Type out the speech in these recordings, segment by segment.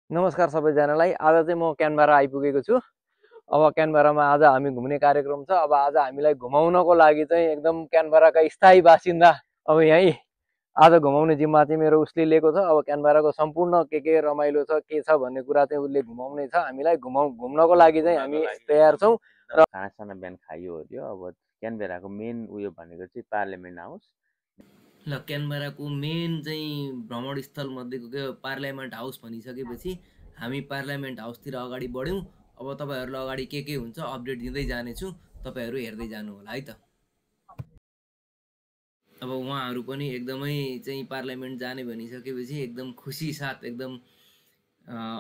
नमस्कार सबैजनालाई। आज चाहिँ म क्यानबरा आइपुगेको छु। अब क्यानबरामा आज हामी घुम्ने कार्यक्रम छ। अब आज हामीलाई घुमाउनको लागि चाहिँ एकदम क्यानबराका स्थायी बासिन्दा अब यहीँ आज घुमाउने जिम्मा चाहिँ मेरो उसले लिएको छ। अब क्यानबराको सम्पूर्ण के रमाइलो छ, के छ भन्ने कुरा चाहिँ उसले घुमाउने छ। हामीलाई घुम्नको लागि चाहिँ हामी तयार छौँ। र खानासाना बिहान खाइयो हो। अब क्यानबेराको मेन उयो भनेको चाहिँ पार्लियामेन्ट हाउस। ल क्यानबराको मेन चाहिँ भ्रमण स्थल मध्येको के पार्लियामेन्ट हाउस भनिसकेपछि हामी पार्लियामेन्ट हाउसतिर अगाडि बढ्यौँ। अब तपाईँहरूलाई अगाडि के हुन्छ अपडेट दिँदै जानेछु, तपाईँहरू हेर्दै जानु होला है त। अब उहाँहरू पनि एकदमै चाहिँ पार्लियामेन्ट जाने भनिसकेपछि एकदम खुसी साथ एकदम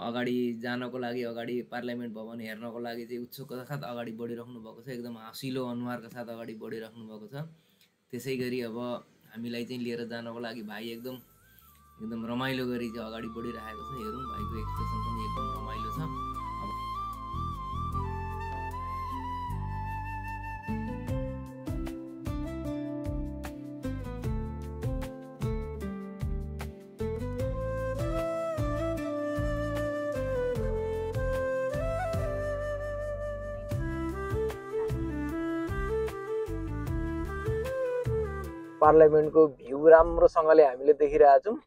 अगाडि जानको लागि, अगाडि पार्लियामेन्ट भवन हेर्नको लागि चाहिँ उत्सुकता साथ अगाडि बढिराख्नु भएको छ। एकदम हँसिलो अनुहारका साथ अगाडि बढिराख्नु भएको छ। त्यसै गरी अब हामीलाई चाहिँ लिएर जानको लागि भाइ एकदम रमाइलो गरी चाहिँ अगाडि बढिरहेको छ। हेरौँ, भाइको एक्सप्रेसन पनि एकदम रमाइलो छ। पार्लियामेन्टको भ्यू राम्रोसँगले हामीले देखिरहेका छौँ।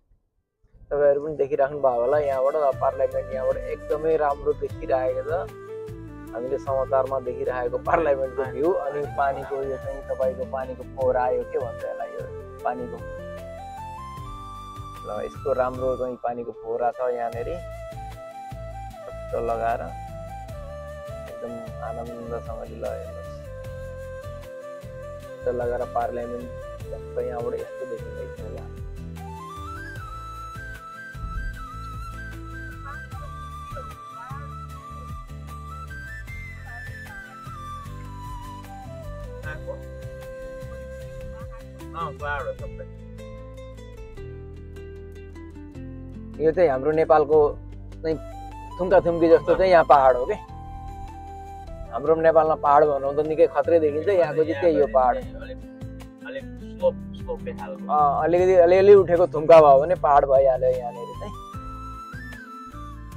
तपाईहरु पनि देखिराख्नु भएको होला। यहाँबाट पार्लियामेन्ट यहाँबाट एकदमै राम्रो देखिरहेको छ। हामीले समाचारमा देखिरहेको पार्लियामेन्टको भ्यू। अनि पानीको यो चाहिँ तपाईको पानीको फोहरा आयो, के भन्छ यसलाई, यो पानीको ल यस्तो राम्रो चाहिँ पानीको फोहरा छ यहाँनेरि। कस्तो लगाएर एकदम आनन्दसँगले ल हेर्नुहोस्, लगाएर पार्लियामेन्ट जस्तो यहाँबाट यस्तो देखिँदैछ होला। यो चाहिँ हाम्रो नेपालको चाहिँ थुम्का थुम्की जस्तो चाहिँ यहाँ पहाड हो कि। हाम्रो नेपालमा पहाड भनौँ त निकै खत्रै देखिन्छ। यहाँको चाहिँ त्यही हो पहाड। अलिअलि उठेको थुम्का भयो भने पहाड भइहाल्यो यहाँनिर चाहिँ।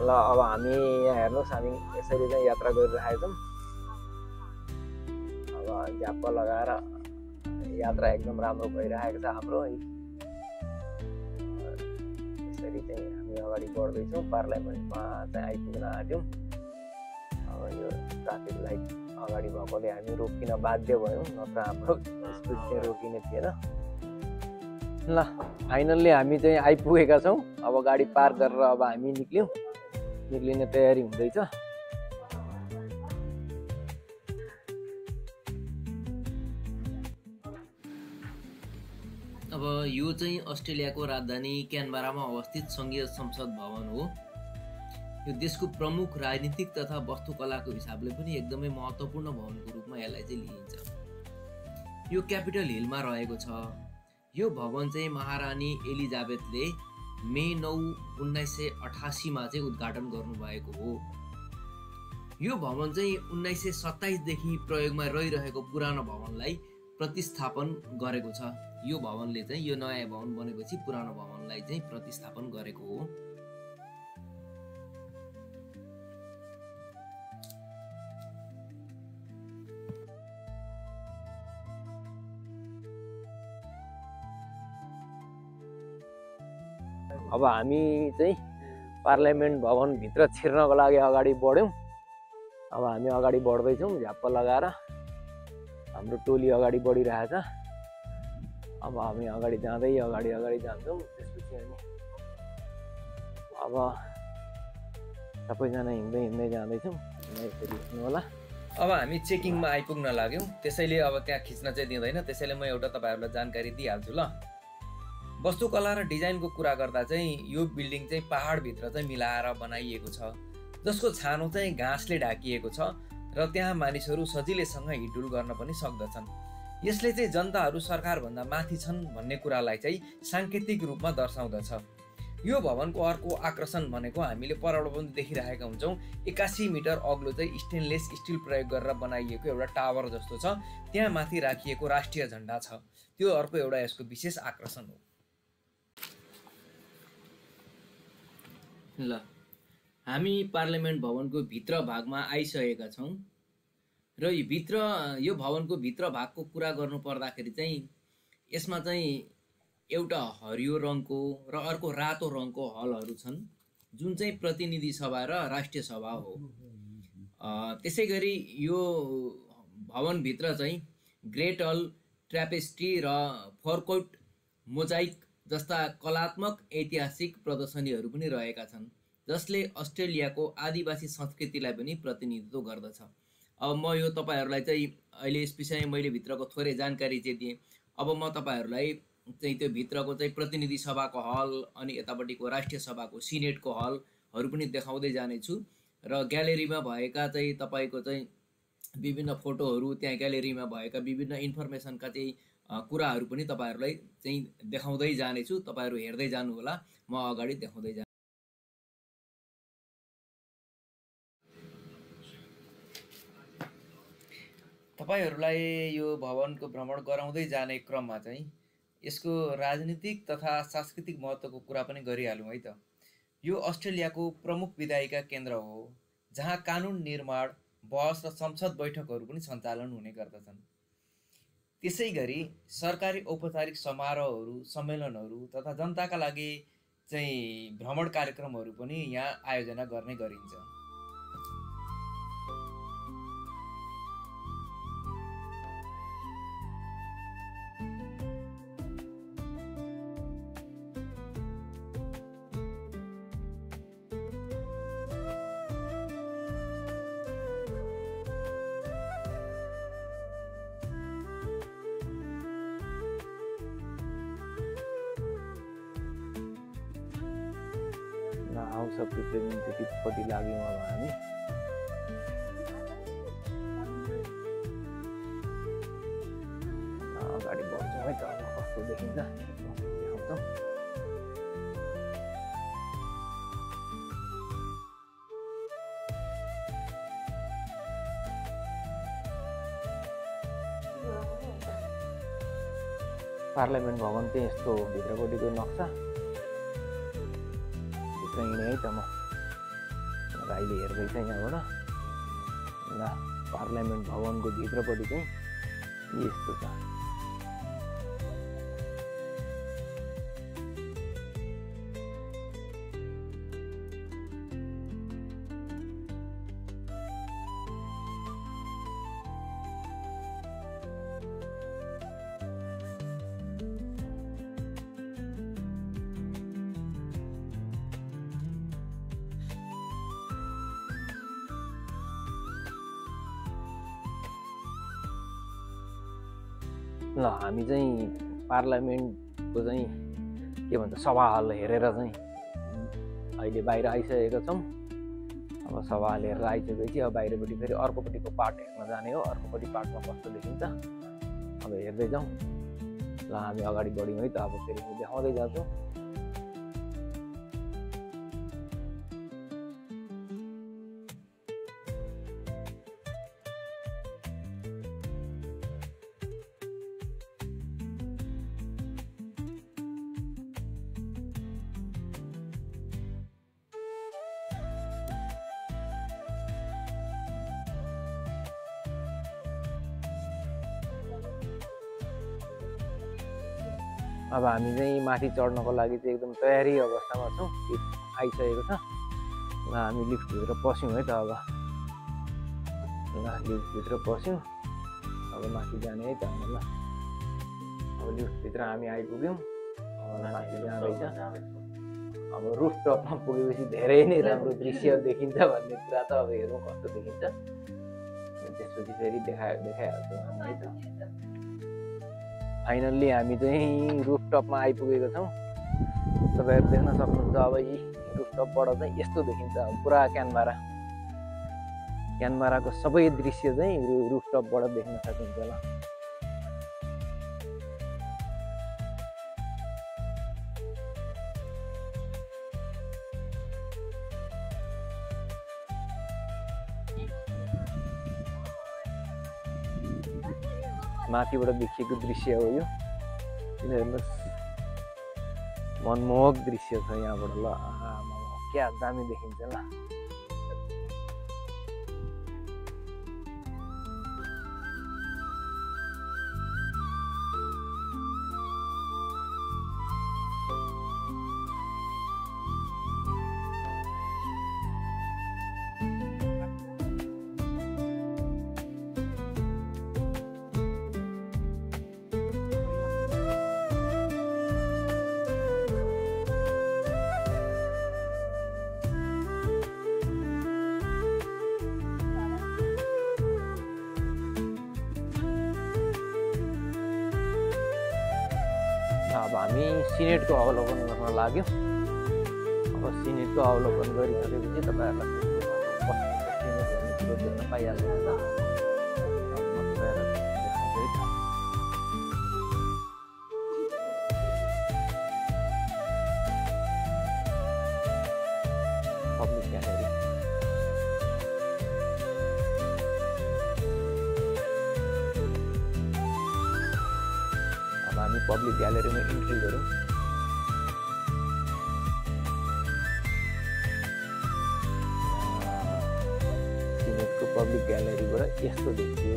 ल अब हामी यहाँ हेर्नुहोस्, हामी यसरी चाहिँ यात्रा गरिरहेका छौँ। अब झ्याप्प लगाएर यात्रा एकदम राम्रो भइरहेको छ हाम्रो। यसरी चाहिँ हामी अगाडि बढ्दैछौँ। पार्लियामेन्टमा चाहिँ आइपुग्न आँट्यौँ। अब यो ट्राफिक लाइट अगाडि भएकोले हामी रोकिन बाध्य भयौँ, नत्र हाम्रो स्पिड चाहिँ रोकिने थिएन। ल फाइनल्ली हामी चाहिँ आइपुगेका छौँ। अब गाडी पार्क गरेर अब हामी निक्लिने तयारी हुँदैछ। अब यो चाहिँ अस्ट्रेलियाको राजधानी क्यानबरामा अवस्थित सङ्घीय संसद भवन हो। यो देशको प्रमुख राजनीतिक तथा वास्तुकलाको हिसाबले पनि एकदमै महत्त्वपूर्ण भवनको रूपमा यसलाई चाहिँ लिइन्छ। यो क्यापिटल हिलमा रहेको छ। यो भवन चाहिँ महारानी एलिजाबेथले मे 9, 1988 मा चाहिँ उद्घाटन गर्नुभएको हो। यो भवन चाहिँ 1927 देखि प्रयोगमा रहिरहेको पुरानो भवनलाई प्रतिस्थापन गरेको छ। यो भवनले चाहिँ यो नयाँ भवन बनेपछि पुरानो भवनलाई चाहिँ प्रतिस्थापन गरेको हो। अब हामी चाहिँ पार्लियामेन्ट भवन भित्र छिर्नको लागि अगाडि बढ्यौँ। अब हामी अगाडि बढ्दैछौँ झ्याप्प लगाएर। हाम्रो टोली अगाडि बढिरहेछ। अब हामी अगाडि जान्छौँ। त्यसपछि हामी अब सबैजना हिँड्दै जाँदैछौँ। यसरी हेर्नु होला। अब हामी चेकिङमा आइपुग्न लाग्यौँ। त्यसैले अब त्यहाँ खिच्न चाहिँ दिँदैन। त्यसैले म एउटा तपाईँहरूलाई जानकारी दिइहाल्छु। ल वास्तुकला र डिजाइनको कुरा गर्दा चाहिँ यो बिल्डिङ चाहिँ पहाडभित्र चाहिँ मिलाएर बनाइएको छ, जसको छानो चाहिँ घाँसले ढाकिएको छ र त्यहाँ मानिसहरू सजिलैसँग हिँडडुल गर्न पनि सक्दछन्। यसले चाहिँ जनताहरू सरकारभन्दा माथि छन् भन्ने कुरालाई चाहिँ साङ्केतिक रूपमा दर्शाउँदछ। यो भवनको अर्को आकर्षण भनेको हामीले परबाट पनि देखिरहेका हुन्छौँ 81 मिटर अग्लो चाहिँ स्टेनलेस स्टिल प्रयोग गरेर बनाइएको एउटा टावर जस्तो छ। त्यहाँ माथि राखिएको राष्ट्रिय झण्डा छ। त्यो अर्को एउटा यसको विशेष आकर्षण हो। ल हामी पार्लियामेन्ट भवनको भित्र भागमा आइसकेका छौँ र यो भवनको भित्र भागको कुरा गर्नु पर्दाखेरि चाहिँ यसमा चाहिँ एउटा हरियो रङको र अर्को रातो रङको हलहरू छन् जुन चाहिँ प्रतिनिधि सभा र राष्ट्रिय सभा हो। त्यसै गरी यो भवनभित्र चाहिँ ग्रेट हल, ट्र्यापेस्ट्री र फरकोट मोजाइक जस्ता कलात्मक ऐतिहासिक प्रदर्शनीहरू पनि रहेका छन् जसले अस्ट्रेलियाको आदिवासी संस्कृतिलाई पनि प्रतिनिधित्व गर्दछ। अब म यो तपाईहरूलाई चाहिँ अहिले यस विषयमा मैले भित्रको थोरै जानकारी चाहिँ दिएँ। अब म तपाईहरूलाई चाहिँ त्यो भित्रको चाहिँ प्रतिनिधि सभाको हल अनि यतापट्टिको राष्ट्रिय सभाको सिनेटको हलहरू पनि देखाउँदै जानेछु र ग्यालेरीमा भएका चाहिँ तपाईँको चाहिँ विभिन्न फोटोहरू, त्यहाँ ग्यालेरीमा भएका विभिन्न इन्फर्मेसनका चाहिँ कुराहरू पनि तपाईँहरूलाई चाहिँ देखाउँदै जानेछु। तपाईँहरू हेर्दै जानुहोला, म अगाडि देखाउँदै जान्छु। तपाईहरूलाई यो भवनको भ्रमण गराउँदै जाने क्रममा चाहिँ यसको राजनीतिक तथा सांस्कृतिक महत्त्वको कुरा पनि गरिहालौँ है त। यो अस्ट्रेलियाको प्रमुख विधायिका केन्द्र हो जहाँ कानुन निर्माण, बहस र संसद बैठकहरू पनि सञ्चालन हुने गर्दछन्। त्यसै गरी सरकारी औपचारिक समारोहहरू, सम्मेलनहरू तथा जनताका लागि चाहिँ भ्रमण कार्यक्रमहरू पनि यहाँ आयोजना गर्ने गरिन्छ। हाउस अफ रिप्रेजेन्टेटिभपट्टि लाग्यौँ अब हामी। अगाडि बढ्छौँ है त, अब कस्तो देखिन्छ देखाउँछौँ। पार्लियामेन्ट भवन चाहिँ यस्तो हो भित्रपट्टिको नक्सा। हिँडेँ है त म अहिले हेर्दैछ यहाँबाट ल पार्लियामेन्ट भवनको भित्रपट्टि चाहिँ यस्तो छ। ल हामी चाहिँ पार्लियामेन्टको चाहिँ के भन्छ सभा हल हेरेर चाहिँ अहिले बाहिर आइसकेका छौँ। अब सभा हल हेरेर आइसकेपछि अब बाहिरपट्टि फेरि अर्कोपट्टिको पार्ट हेर्न जाने हो। अर्कोपट्टि पार्टमा कस्तो देखिन्छ अब हेर्दै जाउँ। ल हामी अगाडि बढ्यौँ है त, अब फेरि देखाउँदै जान्छौँ। अब हामी चाहिँ माथि चढ्नको लागि चाहिँ एकदम तयारी अवस्थामा छौँ। लिफ्ट आइसकेको छ। ल हामी लिफ्टभित्र पस्यौँ है त। अब ल लिफ्टभित्र पस्यौँ, अब माथि जाने है त। ल अब लिफ्टभित्र हामी आइपुग्यौँ। माथि जाँदैछ। अब रुफटपमा पुगेपछि धेरै नै राम्रो दृश्य देखिन्छ भन्ने कुरा त अब हेरौँ कस्तो देखिन्छ। त्यसपछि फेरि देखाइहाल्छौँ हामी है त। फाइनल्ली हामी चाहिँ रुफटपमा आइपुगेको छौँ। तपाईँहरू देख्न सक्नुहुन्छ अब यी रुफटपबाट चाहिँ यस्तो देखिन्छ पुरा क्यानबराको सबै दृश्य चाहिँ रुफटपबाट देख्न सकिन्छ। ल माथिबाट देखिएको दृश्य हो यो। हेर्नुहोस् मनमोहक दृश्य छ यहाँबाट। ल क्या दामी देखिन्छ ल। अब हामी सिनेटको अवलोकन गर्न लाग्यौँ। अब सिनेटको अवलोकन गरिसकेपछि तपाईँहरूलाई सिनेट भन्ने कुरो देख्न पाइहाल्नुहुन्छ। पब्लिक ग्यालेरी हामी पब्लिक ग्यालेरीमा इन्ट्री गरौँ। सिनेटको पब्लिक ग्यालेरीबाट यस्तो देखियो।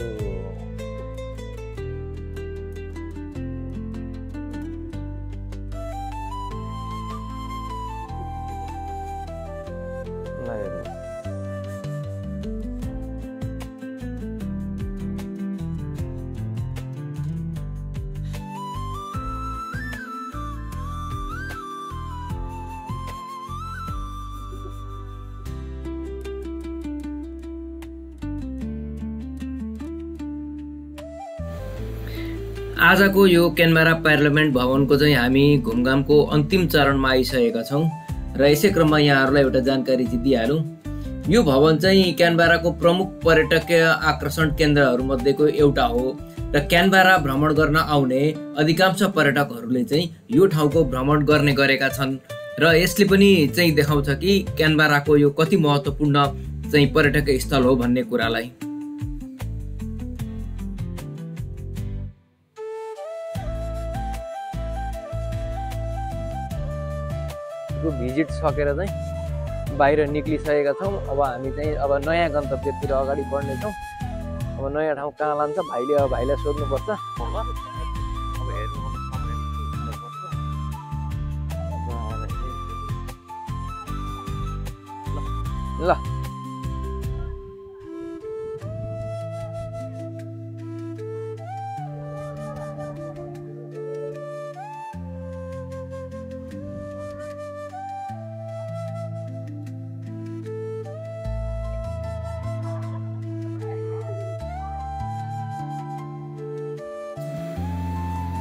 ल हेर्नु आजको यो क्यानबेरा पार्लियामेन्ट भवनको चाहिँ हामी घुमघामको अन्तिम चरणमा आइसकेका छौँ र यसै क्रममा यहाँहरूलाई एउटा जानकारी चाहिँ दिइहालौँ। यो भवन चाहिँ क्यानबेराको प्रमुख पर्यटकीय आकर्षण केन्द्रहरूमध्येको एउटा हो र क्यानबेरा भ्रमण गर्न आउने अधिकांश पर्यटकहरूले चाहिँ यो ठाउँको भ्रमण गर्ने गरेका छन् र यसले पनि चाहिँ देखाउँछ कि क्यानबेराको यो कति महत्त्वपूर्ण चाहिँ पर्यटकीय स्थल हो भन्ने कुरालाई। भिजिट सकेर चाहिँ बाहिर निक्लिसकेका छौँ। अब हामी चाहिँ अब नयाँ गन्तव्यतिर अगाडि बढ्नेछौँ। अब नयाँ ठाउँ कहाँ लान्छ भाइले, अब भाइलाई सोध्नुपर्छ। ल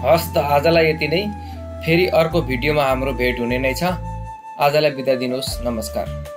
हस् त आजलाई यति नै। फेरि अर्को भिडियोमा हाम्रो भेट हुने नै छ। आजलाई बिदा दिनुहोस्। नमस्कार।